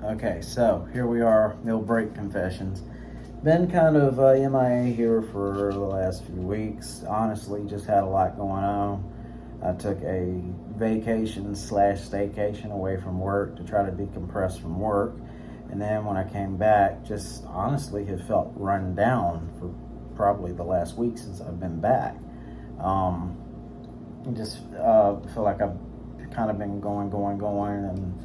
Okay, so here we are, meal break confessions. Been kind of MIA here for the last few weeks. Honestly, just had a lot going on. I took a vacation slash staycation away from work to try to decompress from work. And then when I came back, just honestly have felt run down for probably the last week since I've been back. Just feel like I've kind of been going, and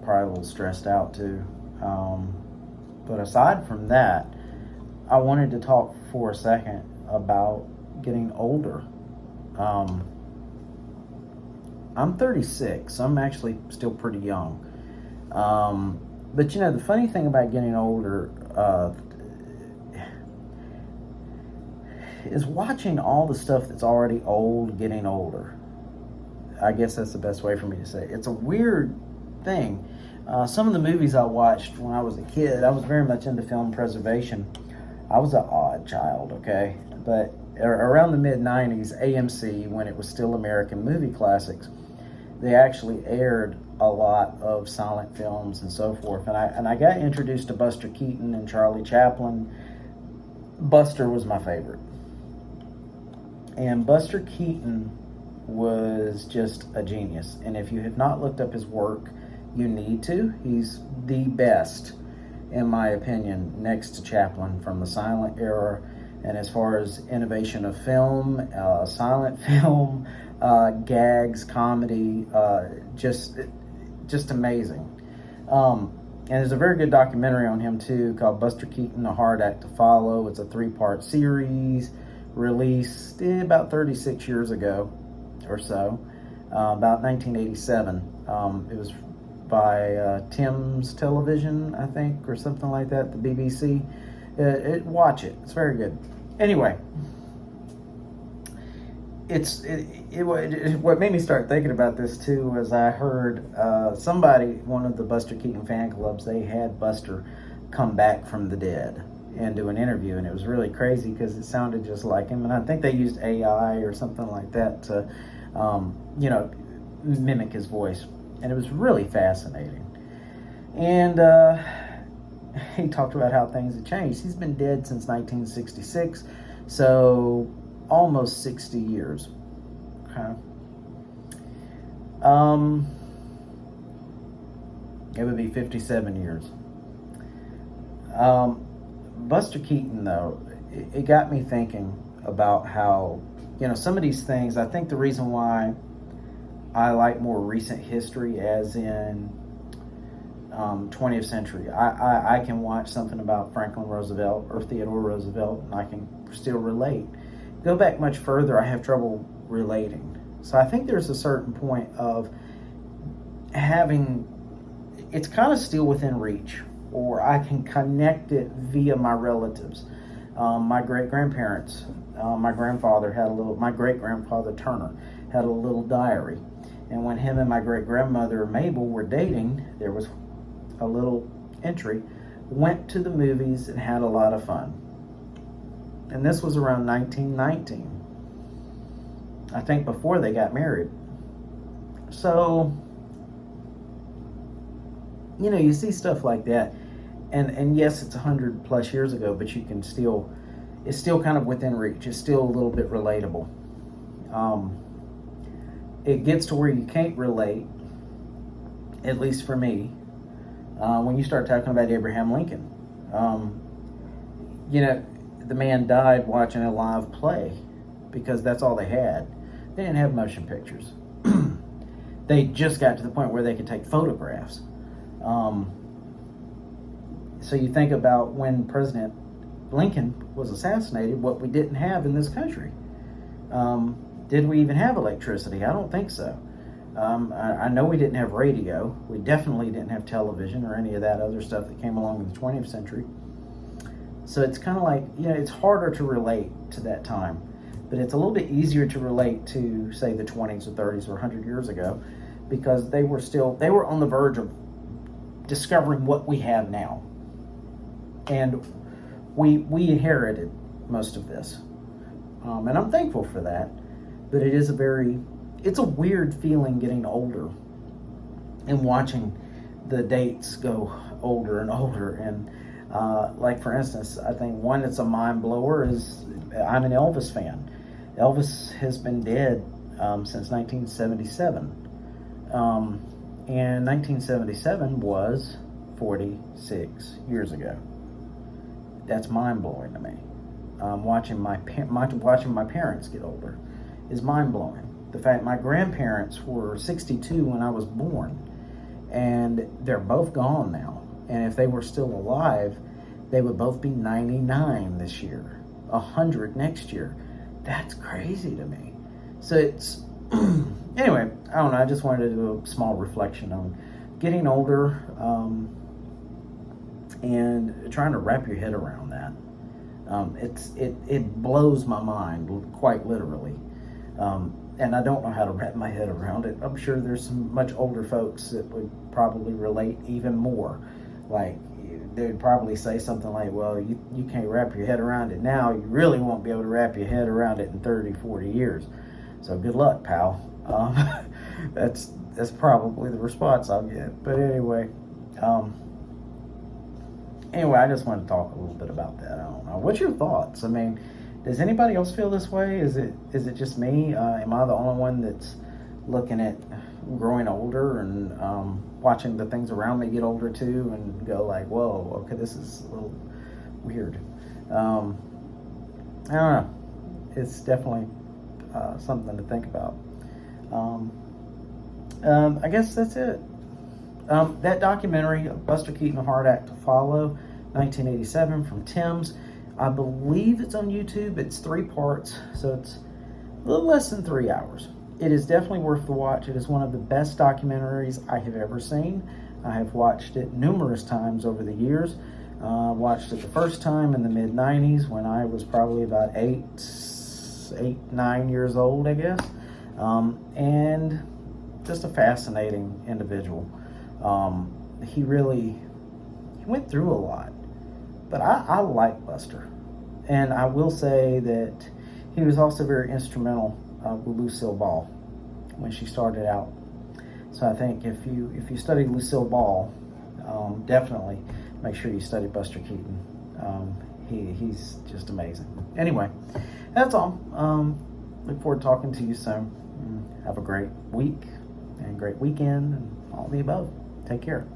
probably a little stressed out too. But aside from that, I wanted to talk for a second about getting older. I'm 36, so I'm actually still pretty young. But you know, the funny thing about getting older is watching all the stuff that's already old getting older. I guess that's the best way for me to say it. It's a weird thing. Some of the movies I watched when I was a kid, I was very much into film preservation. I was an odd child, okay? But around the mid-90s, AMC, when it was still American Movie Classics, they actually aired a lot of silent films and so forth. And I got introduced to Buster Keaton and Charlie Chaplin. Buster was my favorite. And Buster Keaton was just a genius. And if you have not looked up his work, you need to. He's the best, in my opinion, next to Chaplin from the silent era. And as far as innovation of film, silent film, gags, comedy, just amazing. And there's a very good documentary on him too called Buster Keaton, A Hard Act to Follow. It's a 3-part series released about 36 years ago or so, about 1987. It was by Tim's Television, I think, or something like that, the BBC. Watch it. It's very good. Anyway, what made me start thinking about this too was I heard one of the Buster Keaton fan clubs, they had Buster come back from the dead and do an interview, and it was really crazy because it sounded just like him. And I think they used AI or something like that to, mimic his voice. And it was really fascinating. And he talked about how things had changed. He's been dead since 1966, so almost 60 years. Okay. It would be 57 years. Buster Keaton, though, it got me thinking about how, some of these things, I think the reason why I like more recent history, as in 20th century. I can watch something about Franklin Roosevelt or Theodore Roosevelt, and I can still relate. Go back much further, I have trouble relating. So I think there's a certain point of having, it's kind of still within reach, or I can connect it via my relatives. My great-grandparents, my great-grandfather Turner had a little diary. And when him and my great-grandmother Mabel were dating, there was a little entry, went to the movies and had a lot of fun. And this was around 1919. I think before they got married. So, you see stuff like that. And yes, it's 100 plus years ago, but you can still, it's still kind of within reach. It's still a little bit relatable. It gets to where you can't relate, at least for me, when you start talking about Abraham Lincoln. The man died watching a live play because that's all they had. They didn't have motion pictures. They just got to the point where they could take photographs. So you think about when President Lincoln was assassinated, what we didn't have in this country. Did we even have electricity? I don't think so. I know we didn't have radio. We definitely didn't have television or any of that other stuff that came along in the 20th century. So it's kind of like, it's harder to relate to that time. But it's a little bit easier to relate to, say, the 20s or 30s or 100 years ago, because they were on the verge of discovering what we have now. And we inherited most of this. And I'm thankful for that. But it's a weird feeling getting older and watching the dates go older and older. And like for instance, I think one that's a mind blower is I'm an Elvis fan. Elvis has been dead since 1977. And 1977 was 46 years ago. That's mind blowing to me. Watching my parents get older is mind blowing. The fact my grandparents were 62 when I was born, and they're both gone now. And if they were still alive, they would both be 99 this year, 100 next year. That's crazy to me. So it's anyway. I don't know. I just wanted to do a small reflection on getting older and trying to wrap your head around that. It blows my mind quite literally. And I don't know how to wrap my head around it. I'm sure there's some much older folks that would probably relate even more. Like, they'd probably say something like, well, you can't wrap your head around it now. You really won't be able to wrap your head around it in 30, 40 years. So good luck, pal. That's probably the response I'll get. But anyway, I just wanted to talk a little bit about that. I don't know. What's your thoughts? I mean, does anybody else feel this way? Is it just me? Am I the only one that's looking at growing older and watching the things around me get older too, and go like, whoa, okay, this is a little weird. I don't know. It's definitely something to think about. I guess that's it. That documentary, Buster Keaton, A Hard Act to Follow, 1987, from Tim's. I believe it's on YouTube. It's 3 parts, so it's a little less than 3 hours. It is definitely worth the watch. It is one of the best documentaries I have ever seen. I have watched it numerous times over the years. Watched it the first time in the mid-90s when I was probably about 9 years old, I guess. And just a fascinating individual. He went through a lot. But I like Buster. And I will say that he was also very instrumental with Lucille Ball when she started out. So I think if you study Lucille Ball, definitely make sure you study Buster Keaton. He's just amazing. Anyway, that's all. Look forward to talking to you soon. Have a great week and great weekend and all the above. Take care.